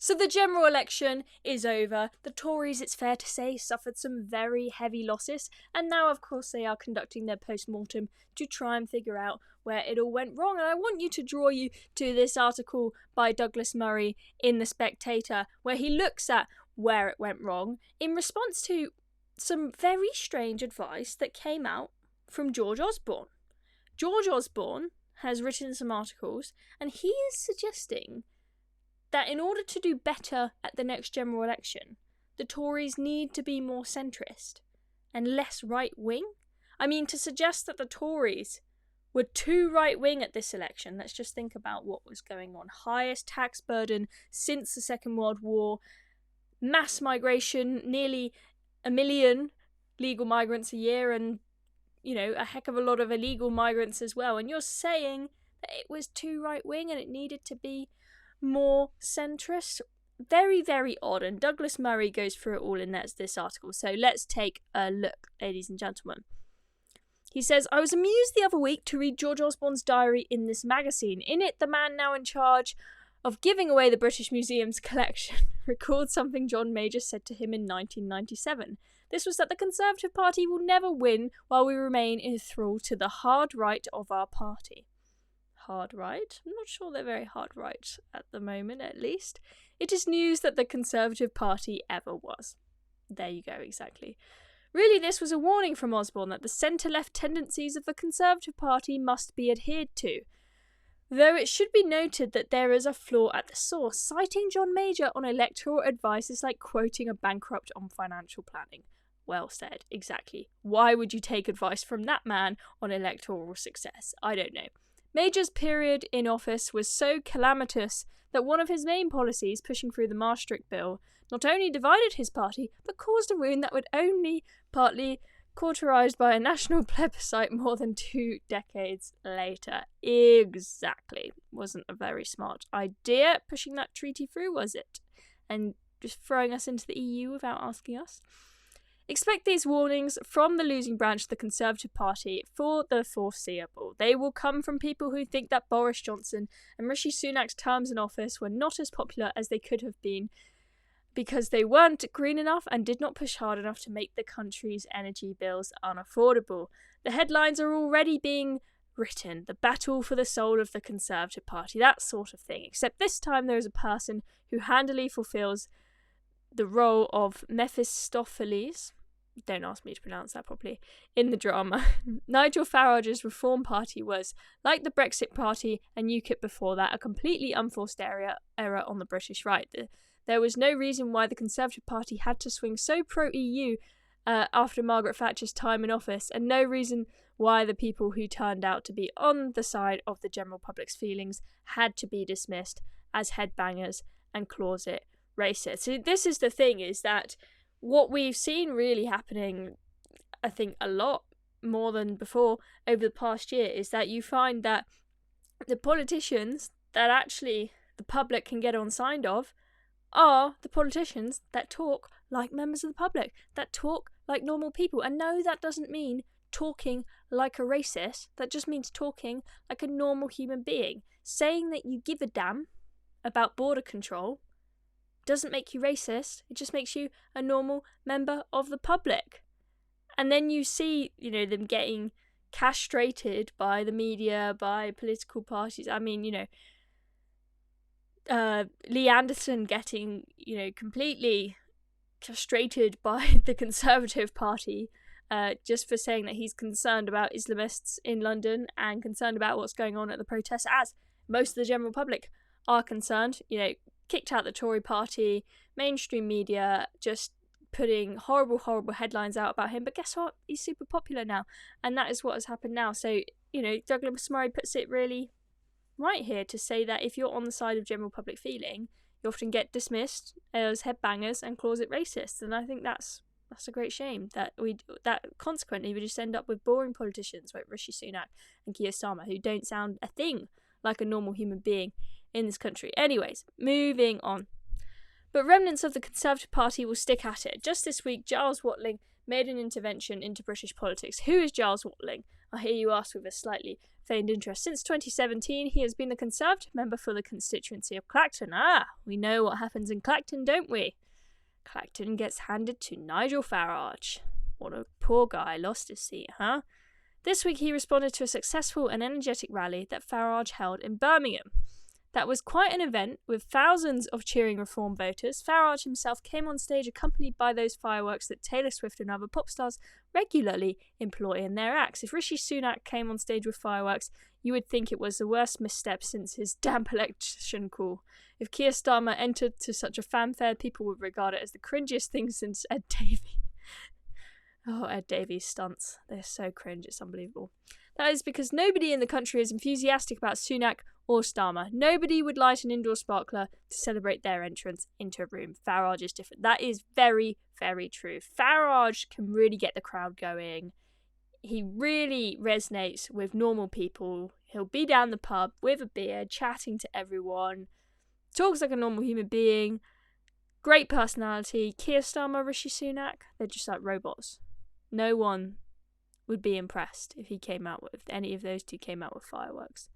So the general election is over. The Tories, it's fair to say, suffered some very heavy losses, and now of course they are conducting their post-mortem to try and figure out where it all went wrong. And I want you to draw you to this article by Douglas Murray in the Spectator, where he looks at where it went wrong in response to some very strange advice that came out from George Osborne. George Osborne has written some articles, and he is suggesting that in order to do better at the next general election, the Tories need to be more centrist and less right-wing. I mean, to suggest that the Tories were too right-wing at this election, let's just think about what was going on. Highest tax burden since the Second World War, mass migration, nearly 1 million legal migrants a year, and, you know, a heck of a lot of illegal migrants as well. And you're saying that it was too right-wing and it needed to be more centrist? Very, very odd. And Douglas Murray goes through it all in this article. So let's take a look, ladies and gentlemen. He says, I was amused the other week to read George Osborne's diary in this magazine. In it, the man now in charge of giving away the British Museum's collection recalled something John Major said to him in 1997. This was that the Conservative Party will never win while we remain in thrall to the hard right of our party. Hard right? I'm not sure they're very hard right at the moment, at least. It is news that the Conservative Party ever was. There you go, exactly. Really, this was a warning from Osborne that the centre-left tendencies of the Conservative Party must be adhered to. Though it should be noted that there is a flaw at the source. Citing John Major on electoral advice is like quoting a bankrupt on financial planning. Well said, exactly. Why would you take advice from that man on electoral success? I don't know. Major's period in office was so calamitous that one of his main policies, pushing through the Maastricht Bill, not only divided his party, but caused a wound that would only partly cauterised by a national plebiscite more than 2 decades later. Exactly. Wasn't a very smart idea pushing that treaty through, was it? And just throwing us into the EU without asking us. Expect these warnings from the losing branch of the Conservative Party for the foreseeable. They will come from people who think that Boris Johnson and Rishi Sunak's terms in office were not as popular as they could have been because they weren't green enough and did not push hard enough to make the country's energy bills unaffordable. The headlines are already being written. The battle for the soul of the Conservative Party, that sort of thing. Except this time there is a person who handily fulfills the role of Mephistopheles, don't ask me to pronounce that properly, in the drama. Nigel Farage's Reform Party was, like the Brexit Party and UKIP before that, a completely unforced error on the British right. There was no reason why the Conservative Party had to swing so pro-EU after Margaret Thatcher's time in office, and no reason why the people who turned out to be on the side of the general public's feelings had to be dismissed as headbangers and closet racist. So this is the thing, is that what we've seen really happening, I think a lot more than before over the past year, is that you find that the politicians that actually the public can get on side of are the politicians that talk like members of the public, that talk like normal people. And no, that doesn't mean talking like a racist. That just means talking like a normal human being. Saying that you give a damn about border control doesn't make you racist. It just makes you a normal member of the public. And then you see, them getting castrated by the media, by political parties. I mean, Lee Anderson getting, completely castrated by the Conservative Party just for saying that he's concerned about Islamists in London and concerned about what's going on at the protests, as most of the general public are concerned. Kicked out the Tory Party, mainstream media just putting horrible, horrible headlines out about him. But guess what? He's super popular now. And that is what has happened now. So, Douglas Murray puts it really right here to say that if you're on the side of general public feeling, you often get dismissed as headbangers and closet racists. And I think that's a great shame that consequently we just end up with boring politicians like Rishi Sunak and Keir Starmer, who don't sound a thing like a normal human being in this country. Anyways, moving on. But remnants of the Conservative Party will stick at it. Just this week, Giles Watling made an intervention into British politics. Who is Giles Watling? I hear you ask with a slightly feigned interest. Since 2017, he has been the Conservative member for the constituency of Clacton. We know what happens in Clacton, don't we? Clacton gets handed to Nigel Farage. What a poor guy, lost his seat, huh? This week he responded to a successful and energetic rally that Farage held in Birmingham. That was quite an event, with thousands of cheering Reform voters. Farage himself came on stage accompanied by those fireworks that Taylor Swift and other pop stars regularly employ in their acts. If Rishi Sunak came on stage with fireworks, you would think it was the worst misstep since his damp election call. If Keir Starmer entered to such a fanfare, people would regard it as the cringiest thing since Ed Davey. Oh, Ed Davies stunts. They're so cringe, it's unbelievable. That is because nobody in the country is enthusiastic about Sunak or Starmer. Nobody would light an indoor sparkler to celebrate their entrance into a room. Farage is different. That is very, very true. Farage can really get the crowd going. He really resonates with normal people. He'll be down the pub with a beer, chatting to everyone. Talks like a normal human being. Great personality. Keir Starmer, Rishi Sunak, they're just like robots. No one would be impressed if any of those two came out with fireworks.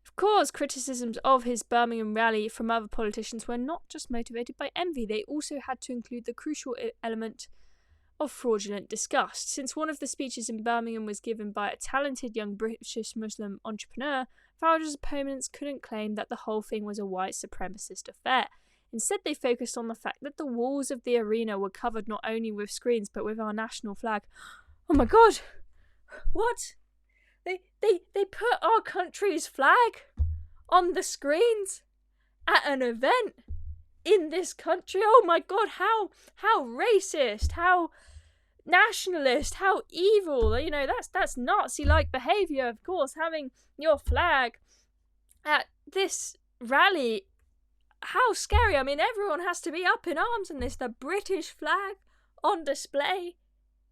Of course, criticisms of his Birmingham rally from other politicians were not just motivated by envy, they also had to include the crucial element of fraudulent disgust. Since one of the speeches in Birmingham was given by a talented young British Muslim entrepreneur, Farage's opponents couldn't claim that the whole thing was a white supremacist affair. Instead, they focused on the fact that the walls of the arena were covered not only with screens but with our national flag. Oh my god! What? They put our country's flag on the screens at an event in this country? Oh my god, how racist, how nationalist, how evil. You know, that's Nazi-like behaviour, of course, having your flag at this rally. How scary. I mean, everyone has to be up in arms in this. The British flag on display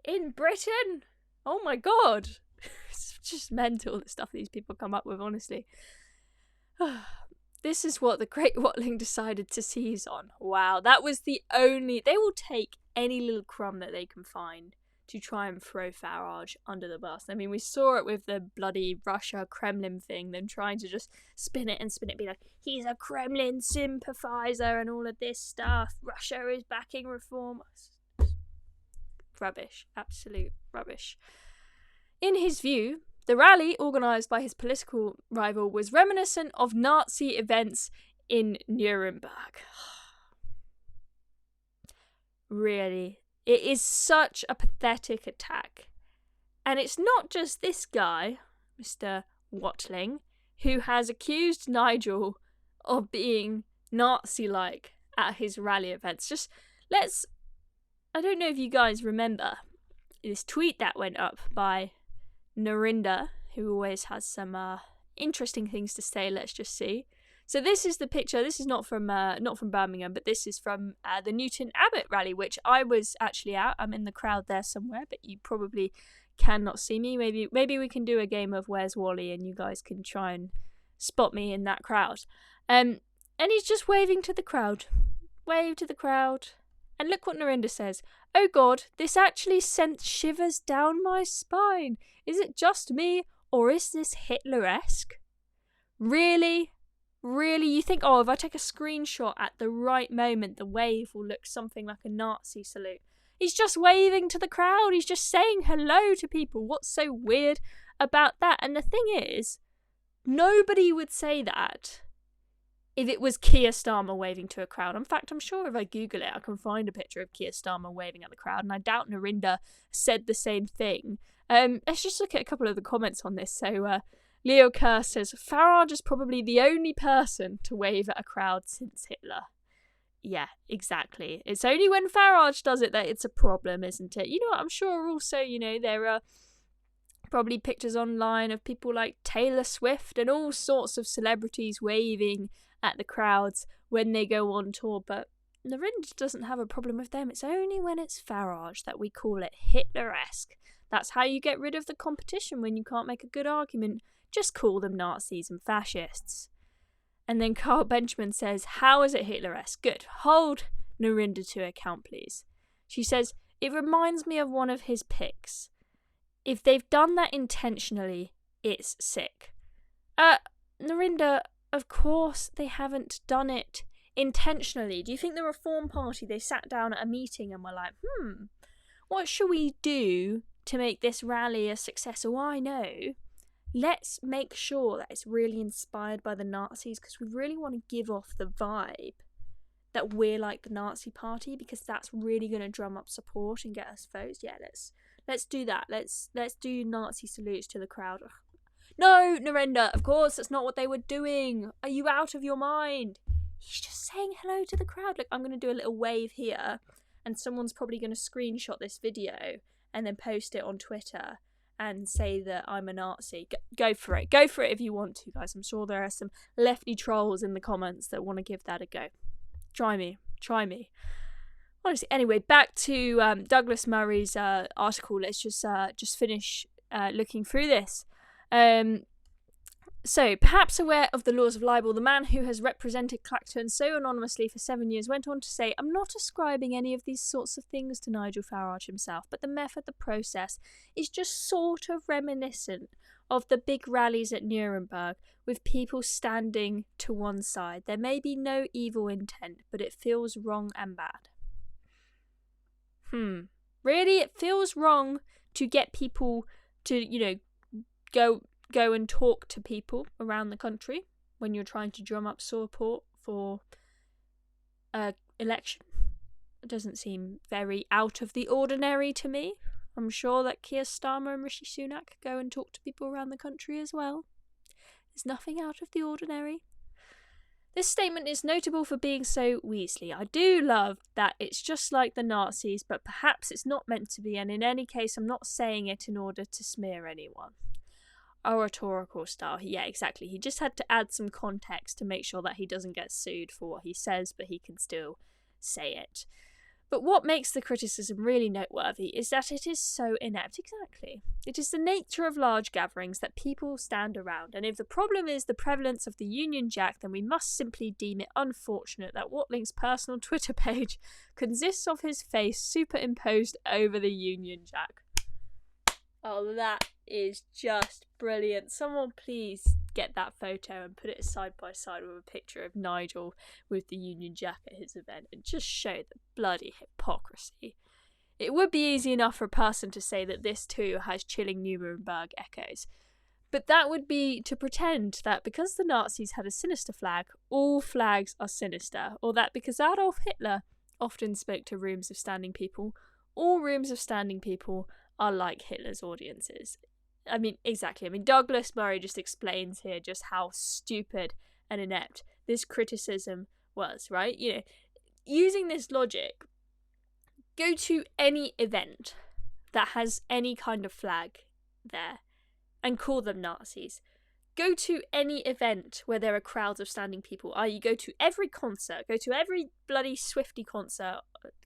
in Britain. Oh my god. It's just mental, the stuff these people come up with, honestly. This is what the Great Watling decided to seize on. Wow, that was the only... They will take any little crumb that they can find to try and throw Farage under the bus. I mean, we saw it with the bloody Russia-Kremlin thing, them trying to just spin it, be like, he's a Kremlin sympathiser and all of this stuff. Russia is backing reform. Rubbish. Absolute rubbish. In his view, the rally, organised by his political rival, was reminiscent of Nazi events in Nuremberg. Really? It is such a pathetic attack. And it's not just this guy, Mr. Watling, who has accused Nigel of being Nazi-like at his rally events. I don't know if you guys remember this tweet that went up by Narinder, who always has some interesting things to say, let's just see. So this is the picture. This is not from Birmingham, but this is from the Newton Abbot rally, which I was actually at. I'm in the crowd there somewhere, but you probably cannot see me. Maybe we can do a game of Where's Wally, and you guys can try and spot me in that crowd. And he's just waving to the crowd. Wave to the crowd. And look what Narinder says. Oh God, this actually sent shivers down my spine. Is it just me, or is this Hitler-esque? Really? Really? You think, if I take a screenshot at the right moment, the wave will look something like a Nazi salute. He's just waving to the crowd. He's just saying hello to people. What's so weird about that? And the thing is, nobody would say that if it was Keir Starmer waving to a crowd. In fact, I'm sure if I Google it, I can find a picture of Keir Starmer waving at the crowd, and I doubt Narinder said the same thing. Let's just look at a couple of the comments on this. So, Leo Kerr says, Farage is probably the only person to wave at a crowd since Hitler. Yeah, exactly. It's only when Farage does it that it's a problem, isn't it? You know what, I'm sure also, there are probably pictures online of people like Taylor Swift and all sorts of celebrities waving at the crowds when they go on tour, but Narinder doesn't have a problem with them. It's only when it's Farage that we call it Hitler-esque. That's how you get rid of the competition when you can't make a good argument. Just call them Nazis and fascists. And then Carl Benjamin says, how is it Hitler-esque? Good. Hold Narinder to account, please. She says, it reminds me of one of his pics. if they've done that intentionally, it's sick. Narinder, of course they haven't done it intentionally. Do you think the Reform Party, they sat down at a meeting and were like, what should we do to make this rally a success? Oh, I know. Let's make sure that it's really inspired by the Nazis, because we really want to give off the vibe that we're like the Nazi Party, because that's really going to drum up support and get us votes. Yeah, let's do that. Let's do Nazi salutes to the crowd. Ugh. No, Narendra, of course that's not what they were doing. Are you out of your mind? He's just saying hello to the crowd. Look, I'm going to do a little wave here, and someone's probably going to screenshot this video and then post it on Twitter and say that I'm a Nazi. Go for it. Go for it if you want to, guys. I'm sure there are some lefty trolls in the comments that want to give that a go. Try me. Honestly, anyway, back to Douglas Murray's article. Let's just finish looking through this. So, perhaps aware of the laws of libel, the man who has represented Clacton so anonymously for 7 years went on to say, I'm not ascribing any of these sorts of things to Nigel Farage himself, but the method, the process, is just sort of reminiscent of the big rallies at Nuremberg, with people standing to one side. There may be no evil intent, but it feels wrong and bad. Really? It feels wrong to get people to, go and talk to people around the country when you're trying to drum up support for an election. It doesn't seem very out of the ordinary to me. I'm sure that Keir Starmer and Rishi Sunak go and talk to people around the country as well. There's nothing out of the ordinary. This statement is notable for being so Weasley. I do love that it's just like the Nazis, but perhaps it's not meant to be, and in any case I'm not saying it in order to smear anyone. Oratorical style. Yeah, exactly. He just had to add some context to make sure that he doesn't get sued for what he says, but he can still say it. But what makes the criticism really noteworthy is that it is so inept. Exactly. It is the nature of large gatherings that people stand around, and if the problem is the prevalence of the Union Jack, then we must simply deem it unfortunate that Watling's personal Twitter page consists of his face superimposed over the Union Jack. Oh, that is just brilliant. Someone please get that photo and put it side by side with a picture of Nigel with the Union Jack at his event and just show the bloody hypocrisy. It would be easy enough for a person to say that this too has chilling Nuremberg echoes, but that would be to pretend that because the Nazis had a sinister flag, all flags are sinister, or that because Adolf Hitler often spoke to rooms of standing people, all rooms of standing people are like Hitler's audiences. I mean, exactly. I mean, Douglas Murray just explains here just how stupid and inept this criticism was, right? Using this logic, go to any event that has any kind of flag there and call them Nazis. Go to any event where there are crowds of standing people, i.e. go to every concert, go to every bloody Swiftie concert,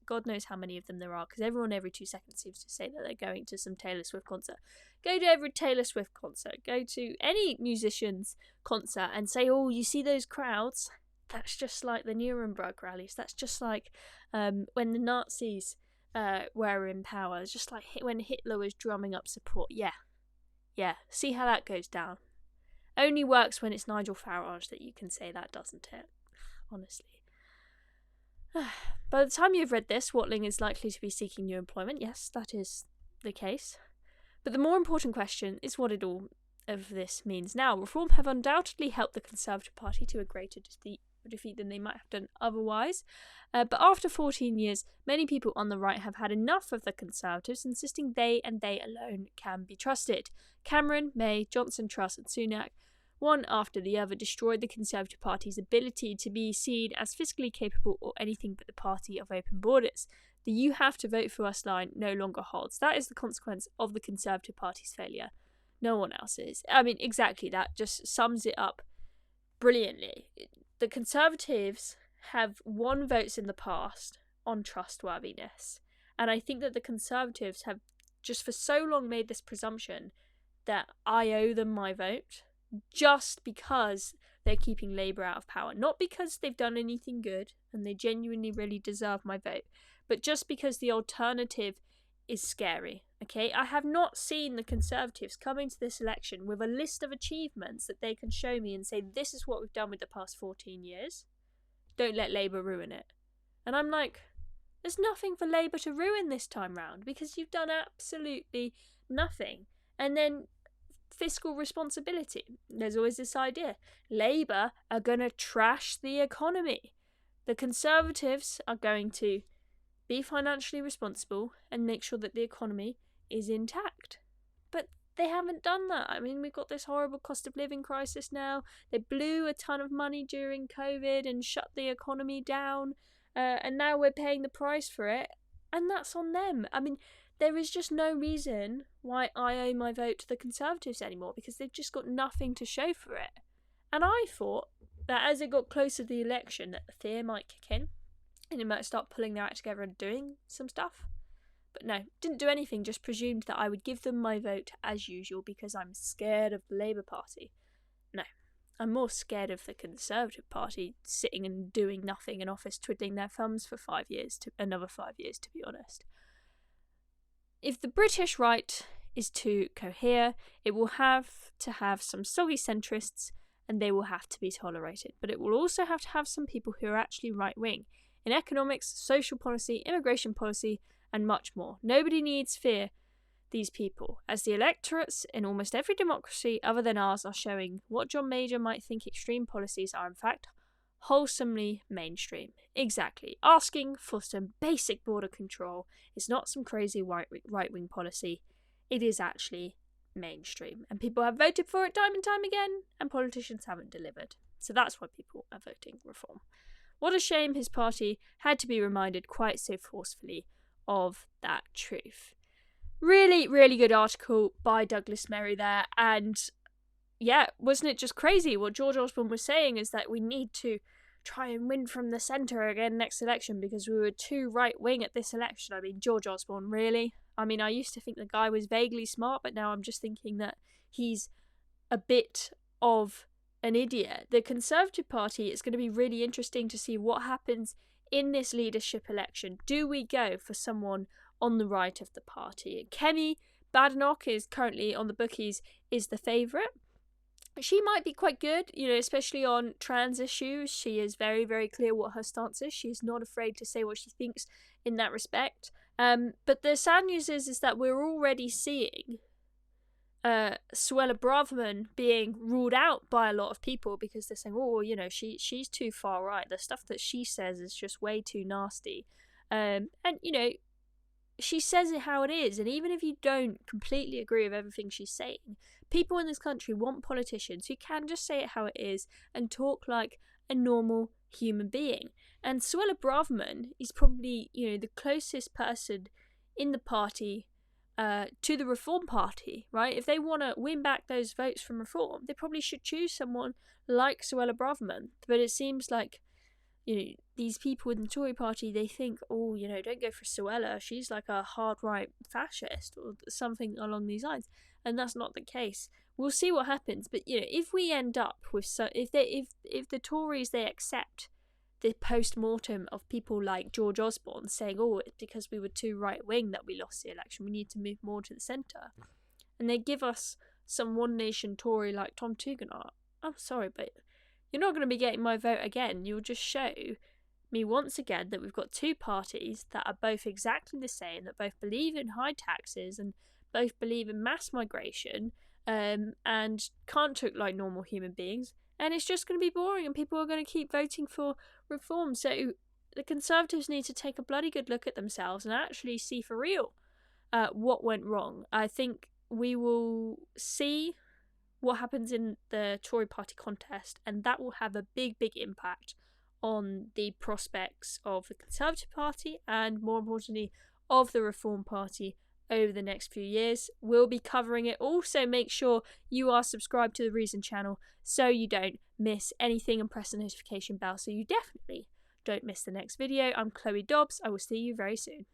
God knows how many of them there are, because everyone every 2 seconds seems to say that they're going to some Taylor Swift concert. Go to every Taylor Swift concert, go to any musician's concert and say, oh, you see those crowds? That's just like the Nuremberg rallies. That's just like when the Nazis were in power. It's just like when Hitler was drumming up support. Yeah, see how that goes down. Only works when it's Nigel Farage that you can say that, doesn't it? Honestly. By the time you've read this, Watling is likely to be seeking new employment. Yes, that is the case. But the more important question is what it all of this means now. Reform have undoubtedly helped the Conservative Party to a greater defeat than they might have done otherwise. But after 14 years, many people on the right have had enough of the Conservatives, insisting they and they alone can be trusted. Cameron, May, Johnson, Truss and Sunak, one after the other, destroyed the Conservative Party's ability to be seen as fiscally capable or anything but the party of open borders. The "you have to vote for us" line no longer holds. That is the consequence of the Conservative Party's failure. No one else's. I mean, exactly, that just sums it up brilliantly. The Conservatives have won votes in the past on trustworthiness, and I think that the Conservatives have just for so long made this presumption that I owe them my vote, just because they're keeping Labour out of power. Not because they've done anything good and they genuinely really deserve my vote, but just because the alternative is scary Okay, I have not seen the Conservatives come into this election with a list of achievements that they can show me and say, this is what we've done with the past 14 years. Don't let Labour ruin it. And I'm like, there's nothing for Labour to ruin this time round because you've done absolutely nothing. And then fiscal responsibility. There's always this idea. Labour are going to trash the economy. The Conservatives are going to be financially responsible and make sure that the economy is intact. But they haven't done that. I mean, we've got this horrible cost of living crisis now. They blew a ton of money during COVID and shut the economy down. And now we're paying the price for it. And that's on them. I mean, there is just no reason why I owe my vote to the Conservatives anymore because they've just got nothing to show for it. And I thought that as it got closer to the election that the fear might kick in and they might start pulling their act together and doing some stuff. But no, didn't do anything, just presumed that I would give them my vote as usual because I'm scared of the Labour Party. No, I'm more scared of the Conservative Party sitting and doing nothing in office, twiddling their thumbs for 5 years, another 5 years, to be honest. If the British right is to cohere, it will have to have some soggy centrists and they will have to be tolerated. But it will also have to have some people who are actually right-wing in economics, social policy, immigration policy, and much more. Nobody needs fear these people, as the electorates in almost every democracy other than ours are showing what John Major might think extreme policies are in fact wholesomely mainstream. Exactly. Asking for some basic border control is not some crazy right-wing policy. It is actually mainstream. And people have voted for it time and time again, and politicians haven't delivered. So that's why people are voting reform. What a shame his party had to be reminded quite so forcefully of that truth. Really, really good article by Douglas Merry there. And yeah, wasn't it just crazy? What George Osborne was saying is that we need to try and win from the centre again next election because we were too right-wing at this election. I mean, George Osborne, really? I mean, I used to think the guy was vaguely smart, but now I'm just thinking that he's a bit of an idiot. The Conservative Party, it's going to be really interesting to see what happens in this leadership election. Do we go for someone on the right of the party? Kemi Badenoch is currently on the bookies, is the favourite. She might be quite good, especially on trans issues. She is very, very clear what her stance is. She's not afraid to say what she thinks in that respect. But the sad news is that we're already seeing Suella Braverman being ruled out by a lot of people because they're saying, she's too far right. The stuff that she says is just way too nasty. And she says it how it is. And even if you don't completely agree with everything she's saying, people in this country want politicians who can just say it how it is and talk like a normal human being. And Suella Braverman is probably, the closest person in the party to the Reform Party, right? If they want to win back those votes from Reform, they probably should choose someone like Suella Braverman. But it seems like, these people in the Tory Party, they think, don't go for Suella, she's like a hard right fascist or something along these lines. And that's not the case. We'll see what happens. But, if we end up with, if the Tories, they accept the post-mortem of people like George Osborne saying, it's because we were too right-wing that we lost the election, we need to move more to the centre, and they give us some One Nation Tory like Tom Tugendhat, I'm sorry, but you're not going to be getting my vote again. You'll just show me once again that we've got two parties that are both exactly the same, that both believe in high taxes and both believe in mass migration, and can't talk like normal human beings. And it's just going to be boring and people are going to keep voting for reform. So the Conservatives need to take a bloody good look at themselves and actually see for real what went wrong. I think we will see what happens in the Tory Party contest, and that will have a big, big impact on the prospects of the Conservative Party and, more importantly, of the Reform Party over the next few years. We'll be covering it. Also, make sure you are subscribed to the Reason channel so you don't miss anything and press the notification bell so you definitely don't miss the next video. I'm Chloe Dobbs. I will see you very soon.